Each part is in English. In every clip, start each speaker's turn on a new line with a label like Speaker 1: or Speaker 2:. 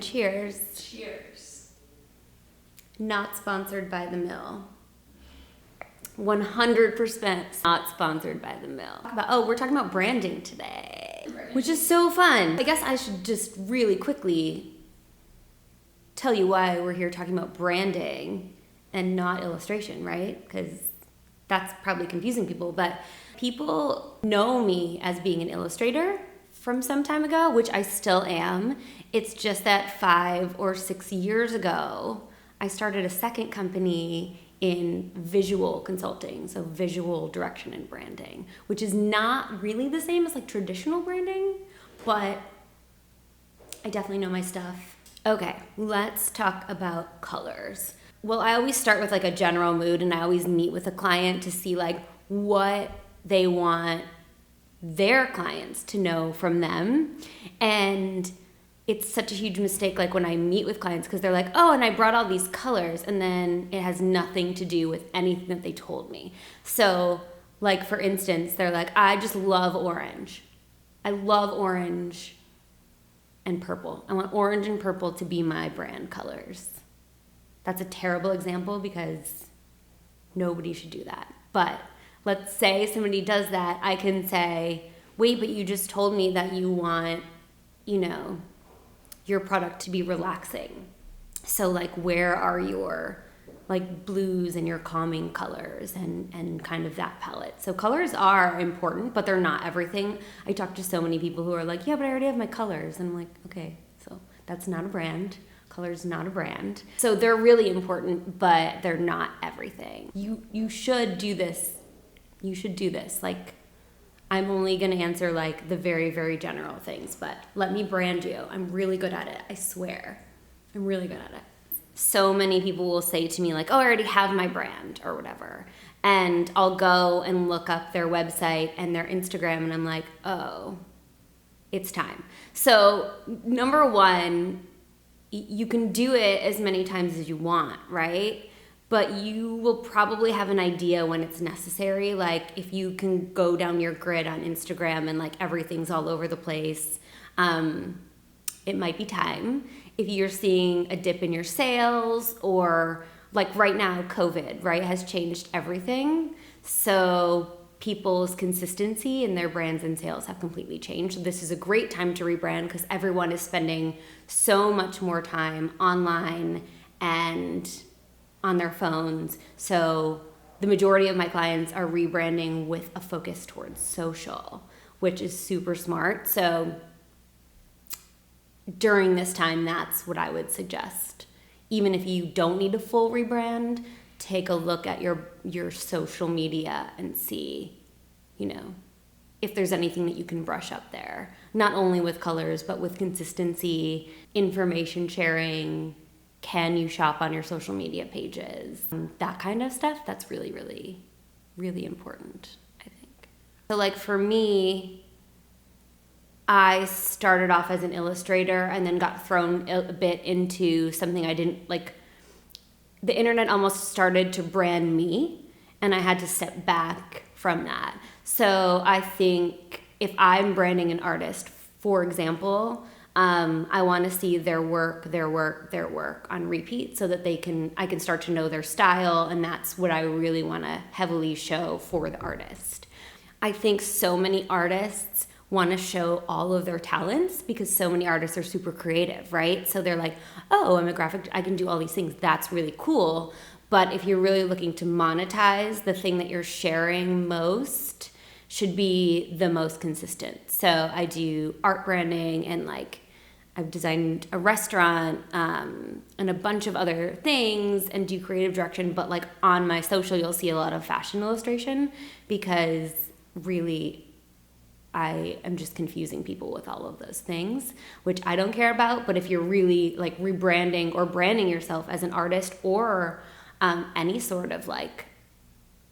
Speaker 1: Cheers.
Speaker 2: Cheers.
Speaker 1: Not sponsored by The Mill. 100% not sponsored by The Mill. We're talking about branding today, which is so fun. I guess I should just really quickly tell you why we're here talking about branding and not illustration, right? Because that's probably confusing people, but people know me as being an illustrator from some time ago, which I still am. It's just that 5 or 6 years ago, I started a second company in visual consulting, so visual direction and branding, which is not really the same as like traditional branding, but I definitely know my stuff. Okay, let's talk about colors. Well, I always start with like a general mood, and I always meet with a client to see like what they want their clients to know from them. And it's such a huge mistake like when I meet with clients, because they're like, oh, and I brought all these colors, and then it has nothing to do with anything that they told me. So like for instance, they're like, I just love orange. I love orange and purple. I want orange and purple to be my brand colors. That's a terrible example because nobody should do that. But let's say somebody does that, I can say, wait, but you just told me that you want, your product to be relaxing. So like, where are your like blues and your calming colors and kind of that palette? So colors are important, but they're not everything. I talk to so many people who are like, yeah, but I already have my colors. And I'm like, okay, so that's not a brand. Color's not a brand. So they're really important, but they're not everything. You should do this. You should do this. Like, I'm only going to answer like the very, very general things, but let me brand you. I'm really good at it. I swear. I'm really good at it. So many people will say to me like, oh, I already have my brand or whatever. And I'll go and look up their website and their Instagram, and I'm like, oh, it's time. So number one, you can do it as many times as you want, right? But you will probably have an idea when it's necessary. Like if you can go down your grid on Instagram and like everything's all over the place, it might be time. If you're seeing a dip in your sales, or like right now, COVID, right, has changed everything. So people's consistency in their brands and sales have completely changed. This is a great time to rebrand because everyone is spending so much more time online and on their phones. So the majority of my clients are rebranding with a focus towards social, which is super smart. So during this time, that's what I would suggest. Even if you don't need a full rebrand, take a look at your social media and see, if there's anything that you can brush up there. Not only with colors, but with consistency, information sharing. Can you shop on your social media pages? That kind of stuff, that's really, really, really important, I think. So like for me, I started off as an illustrator and then got thrown a bit into something I didn't like. The internet almost started to brand me, and I had to step back from that. So I think if I'm branding an artist, for example, I want to see their work on repeat so that I can start to know their style, and that's what I really want to heavily show for the artist. I think so many artists want to show all of their talents because so many artists are super creative, right? So they're like, oh, I'm a graphic, I can do all these things. That's really cool. But if you're really looking to monetize, the thing that you're sharing most should be the most consistent. So I do art branding, and like I've designed a restaurant and a bunch of other things, and do creative direction. But like on my social, you'll see a lot of fashion illustration because really I am just confusing people with all of those things, which I don't care about. But if you're really like rebranding or branding yourself as an artist, or any sort of like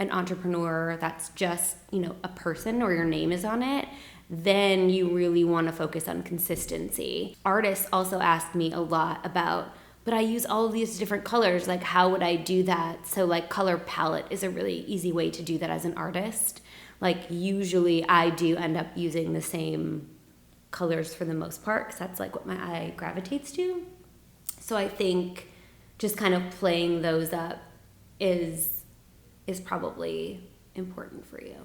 Speaker 1: an entrepreneur that's just, a person, or your name is on it, then you really want to focus on consistency. Artists also ask me a lot about, but I use all of these different colors, like how would I do that? So like color palette is a really easy way to do that as an artist. Like usually I do end up using the same colors for the most part, because that's like what my eye gravitates to. So I think just kind of playing those up is probably important for you.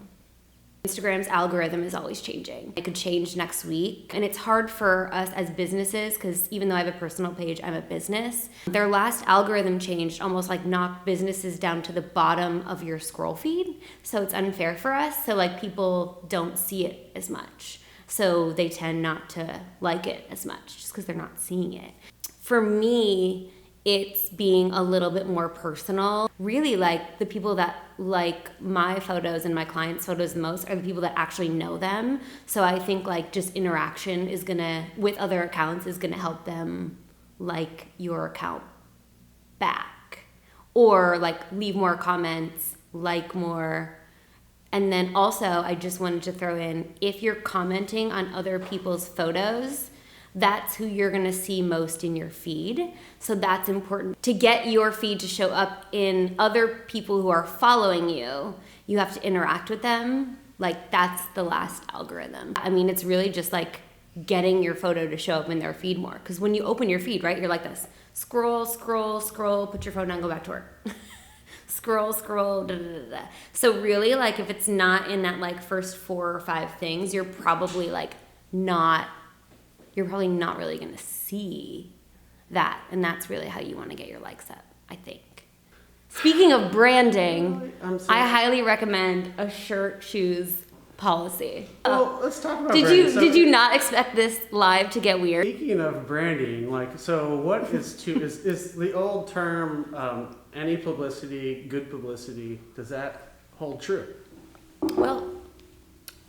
Speaker 1: Instagram's algorithm is always changing. It could change next week. And it's hard for us as businesses, because even though I have a personal page, I'm a business. Their last algorithm changed, almost like knocked businesses down to the bottom of your scroll feed. So it's unfair for us. So like people don't see it as much. So they tend not to like it as much just because they're not seeing it. For me, it's being a little bit more personal. Really, like the people that like my photos and my clients' photos the most are the people that actually know them. So I think like just interaction is gonna, with other accounts, is gonna help them like your account back. Or like leave more comments, like more. And then also, I just wanted to throw in, if you're commenting on other people's photos, that's who you're gonna see most in your feed. So that's important. To get your feed to show up in other people who are following you, you have to interact with them. Like that's the last algorithm. I mean, it's really just like getting your photo to show up in their feed more. Because when you open your feed, right, you're like this, scroll, scroll, scroll, put your phone down, go back to work. Scroll, scroll, da, da, da, da. So really, like if it's not in that like first 4 or 5 things, you're probably not really gonna see that. And that's really how you wanna get your likes up, I think. Speaking of branding, I highly recommend a shirt, shoes policy.
Speaker 2: Well, let's talk about branding.
Speaker 1: Did you not expect this live to get weird?
Speaker 2: Speaking of branding, so what is the old term, any publicity, good publicity, does that hold true?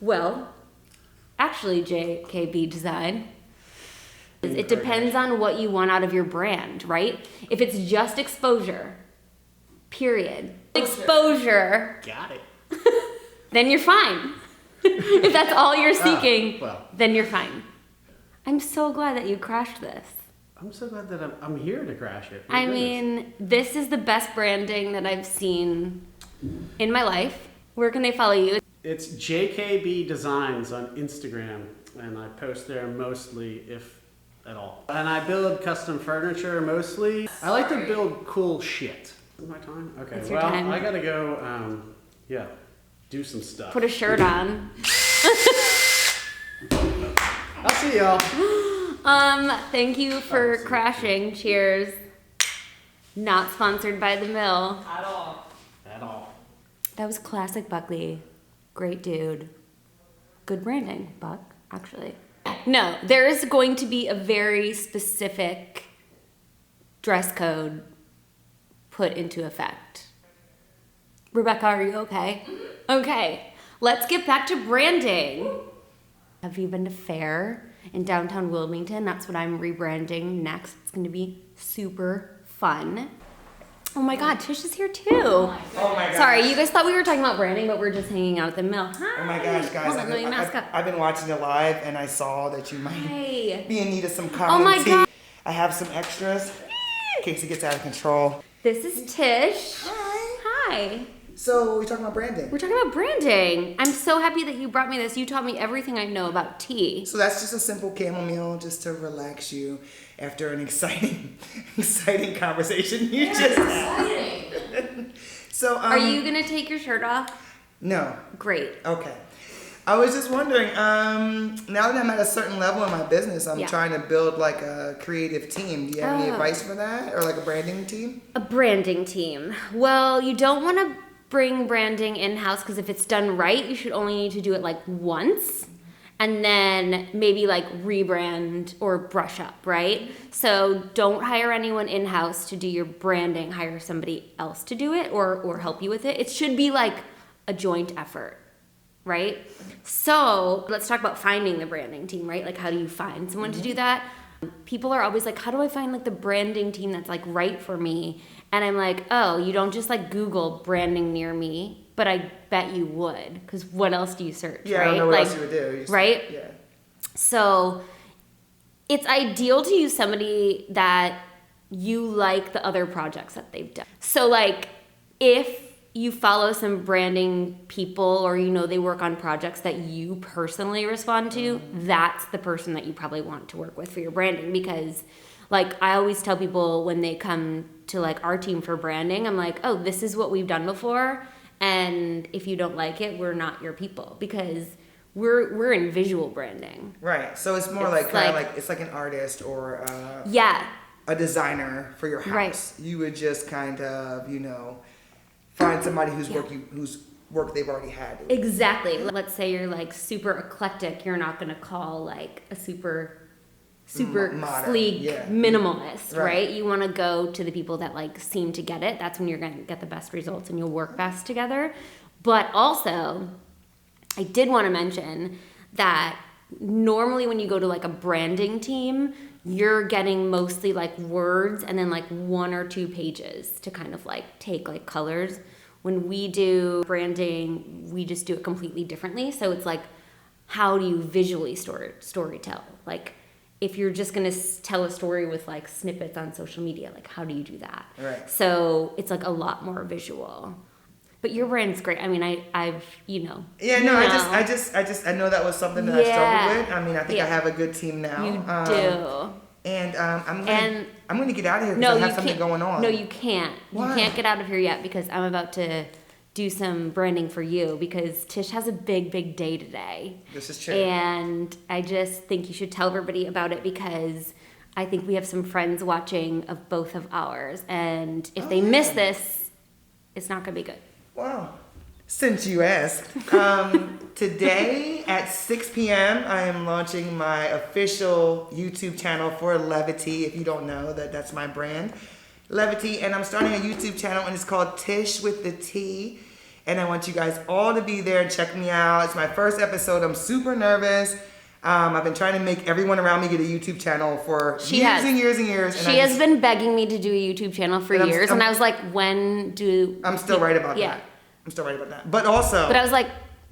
Speaker 1: Well, actually, JKB Design, it depends on what you want out of your brand, right? If it's just exposure, period. Exposure.
Speaker 2: Got it.
Speaker 1: Then you're fine. If that's all you're seeking, then you're fine. I'm so glad that you crashed this.
Speaker 2: I'm so glad that I'm here to crash it.
Speaker 1: I mean, this is the best branding that I've seen in my life. Where can they follow you?
Speaker 2: It's JKB Designs on Instagram, and I post there mostly, if at all. And I build custom furniture mostly. I like to build cool shit. Is my time? Okay,
Speaker 1: it's your time.
Speaker 2: I gotta go, do some stuff.
Speaker 1: Put a shirt on.
Speaker 2: I'll see y'all.
Speaker 1: Thank you for crashing. Cheers. Not sponsored by the mill.
Speaker 2: At all.
Speaker 1: That was classic Buckley. Great dude. Good branding, Buck, actually. No, there is going to be a very specific dress code put into effect. Rebecca, are you okay? Okay, let's get back to branding. Have you been to Fair in downtown Wilmington? That's what I'm rebranding next. It's gonna be super fun. Oh my God, Tish is here too.
Speaker 3: Oh my gosh.
Speaker 1: Sorry, you guys thought we were talking about branding, but we're just hanging out at the mill. Hi.
Speaker 3: Oh my gosh, guys.
Speaker 1: Hold on, let me mask up.
Speaker 3: I've been watching it live and I saw that you might
Speaker 1: Hi.
Speaker 3: be in need of some
Speaker 1: Oh
Speaker 3: common
Speaker 1: my
Speaker 3: tea.
Speaker 1: God.
Speaker 3: I have some extras in case it gets out of control.
Speaker 1: This is Tish.
Speaker 3: Hi.
Speaker 1: Hi.
Speaker 3: So we're talking about branding.
Speaker 1: We're talking about branding. I'm so happy that you brought me this. You taught me everything I know about tea.
Speaker 3: So that's just a simple chamomile just to relax you after an exciting conversation you just had. So
Speaker 1: Are you gonna take your shirt off?
Speaker 3: No.
Speaker 1: Great.
Speaker 3: Okay. I was just wondering, now that I'm at a certain level in my business, I'm trying to build like a creative team. Do you have any advice for that? Or like a branding team?
Speaker 1: A branding team. Well, you don't want to bring branding in-house because if it's done right, you should only need to do it like once and then maybe like rebrand or brush up, right? So don't hire anyone in-house to do your branding. Hire somebody else to do it or help you with it. It should be like a joint effort, right? So let's talk about finding the branding team, right? Like how do you find someone to do that? People are always like, how do I find like the branding team that's like right for me? And I'm like, oh, you don't just like Google branding near me, but I bet you would, because what else do you search,
Speaker 3: Yeah,
Speaker 1: right?
Speaker 3: I don't know what
Speaker 1: like,
Speaker 3: else you would do.
Speaker 1: Right?
Speaker 3: Yeah.
Speaker 1: So it's ideal to use somebody that you like the other projects that they've done. So like if you follow some branding people, or you know they work on projects that you personally respond to, that's the person that you probably want to work with for your branding. Because like I always tell people when they come to like our team for branding, I'm like, oh, this is what we've done before, and if you don't like it, we're not your people, because we're in visual branding.
Speaker 3: Right. So it's more
Speaker 1: It's
Speaker 3: like kind of
Speaker 1: like-
Speaker 3: like it's like an artist or
Speaker 1: Yeah.
Speaker 3: a designer for your house.
Speaker 1: Right.
Speaker 3: You would just kind of, find somebody whose
Speaker 1: Yeah.
Speaker 3: whose work they've already had.
Speaker 1: Exactly. Let's say you're like super eclectic. You're not gonna call like a super
Speaker 3: Modern,
Speaker 1: sleek
Speaker 3: yeah.
Speaker 1: minimalist,
Speaker 3: Right.
Speaker 1: right? You want to go to the people that like seem to get it. That's when you're gonna get the best results and you'll work best together. But also, I did want to mention that normally when you go to like a branding team, you're getting mostly like words and then like 1 or 2 pages to kind of like take like colors. When we do branding, we just do it completely differently. So it's like, how do you visually story tell? Like, if you're just gonna tell a story with like snippets on social media, like how do you do that?
Speaker 3: Right.
Speaker 1: So it's like a lot more visual. But your brand's great. I mean, I've
Speaker 3: Yeah,
Speaker 1: you
Speaker 3: no,
Speaker 1: know.
Speaker 3: I know that was something that I struggled with. I mean, I think I
Speaker 1: Yeah.
Speaker 3: have a good team now.
Speaker 1: You do.
Speaker 3: And
Speaker 1: And-
Speaker 3: I'm gonna get out of here
Speaker 1: No,
Speaker 3: because I
Speaker 1: you
Speaker 3: have something
Speaker 1: can't.
Speaker 3: going on.
Speaker 1: No, you can't.
Speaker 3: Why?
Speaker 1: You can't get out of here yet because I'm about to do some branding for you, because Tish has a big day today.
Speaker 3: This is true.
Speaker 1: And I just think you should tell everybody about it, because I think we have some friends watching of both of ours, and if they miss this, it's not gonna be good.
Speaker 3: Wow. Since you asked, today at 6 p.m. I am launching my official YouTube channel for Levity. If you don't know, that's my brand, Levity, and I'm starting a YouTube channel, and it's called Tish with the T. And I want you guys all to be there and check me out. It's my first episode. I'm super nervous. I've been trying to make everyone around me get a YouTube channel for
Speaker 1: She
Speaker 3: years
Speaker 1: has.
Speaker 3: and years and years. And
Speaker 1: She has been begging me to do a YouTube channel for
Speaker 3: And I'm-
Speaker 1: years, and I was like, when do...
Speaker 3: I'm still right about
Speaker 1: Yeah.
Speaker 3: that. I'm still right about that. But also...
Speaker 1: But I was like,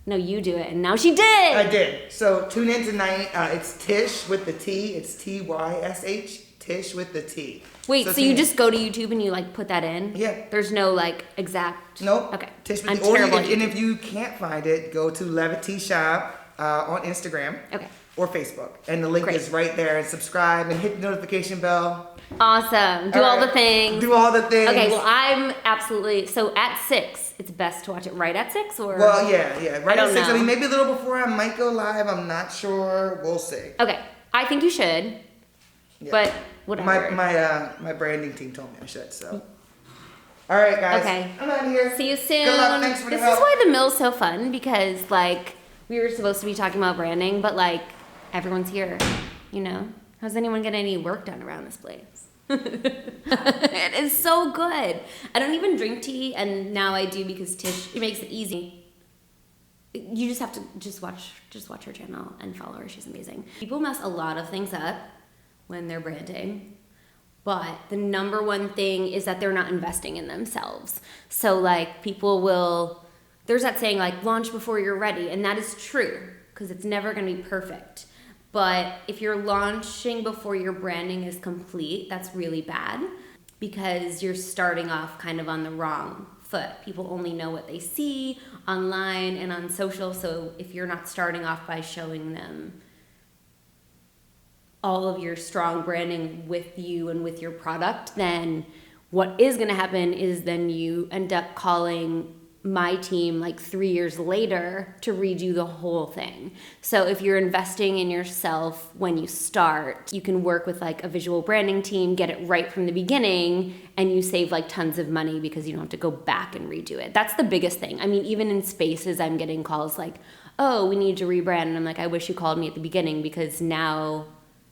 Speaker 1: no, you do it, and now she did!
Speaker 3: I did. So tune in tonight. It's Tish with the T. It's Tysh. Tish with the T.
Speaker 1: Wait, so
Speaker 3: tune
Speaker 1: you
Speaker 3: in.
Speaker 1: just go to YouTube and you like put that in?
Speaker 3: Yeah.
Speaker 1: There's no like exact...
Speaker 3: Nope.
Speaker 1: Okay.
Speaker 3: Tish with
Speaker 1: I'm
Speaker 3: the, or
Speaker 1: terrible at
Speaker 3: and
Speaker 1: YouTube.
Speaker 3: if you can't find it, go to Levity Shop on Instagram.
Speaker 1: Okay.
Speaker 3: Or Facebook. And the link
Speaker 1: Great.
Speaker 3: is right there. And subscribe and hit the notification bell.
Speaker 1: Awesome. Do all
Speaker 3: right.
Speaker 1: the things.
Speaker 3: Do all the things.
Speaker 1: Okay, well, I'm absolutely... So at 6, it's best to watch it right at 6, or...
Speaker 3: Well, yeah. Right
Speaker 1: I don't
Speaker 3: at 6. I
Speaker 1: know.
Speaker 3: mean, maybe a little before I might go live. I'm not sure. We'll see.
Speaker 1: Okay, I think you should,
Speaker 3: Yeah.
Speaker 1: but whatever.
Speaker 3: My branding team told me I should, so. All right, guys.
Speaker 1: Okay.
Speaker 3: I'm out of here.
Speaker 1: See you soon.
Speaker 3: Good luck. Thanks for the
Speaker 1: This
Speaker 3: help.
Speaker 1: is why the mill's so fun, because like we were supposed to be talking about branding, but like everyone's here, you know? How's anyone getting any work done around this place? It is so good. I don't even drink tea, and now I do because Tish makes it easy. You just have to just watch her channel and follow her. She's amazing. People mess a lot of things up when they're branding. But the number one thing is that they're not investing in themselves. So like people will, there's that saying like launch before you're ready. And that is true because it's never going to be perfect. But if you're launching before your branding is complete, that's really bad because you're starting off kind of on the wrong foot. People only know what they see online and on social. So if you're not starting off by showing them all of your strong branding with you and with your product, then what is going to happen is then you end up calling my team like 3 years later to redo the whole thing. So if you're investing in yourself when you start, you can work with like a visual branding team, get it right from the beginning, and you save like tons of money because you don't have to go back and redo it. That's the biggest thing. I mean, even in spaces, I'm getting calls like, oh, we need to rebrand. And I'm like, I wish you called me at the beginning because now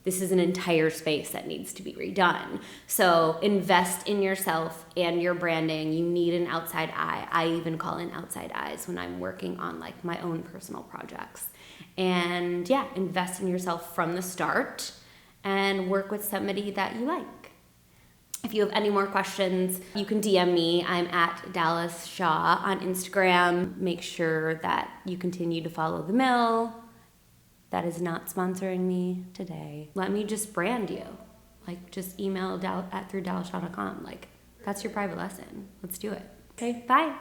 Speaker 1: this is an entire space that needs to be redone. So invest in yourself and your branding. You need an outside eye. I even call in outside eyes when I'm working on like my own personal projects. And yeah, invest in yourself from the start and work with somebody that you like. If you have any more questions, you can DM me. I'm at Dallas Shaw on Instagram. Make sure that you continue to follow The Mill. That is not sponsoring me today. Let me just brand you. Like, just email through DallasShaw.com. Like, that's your private lesson. Let's do it. Okay, bye.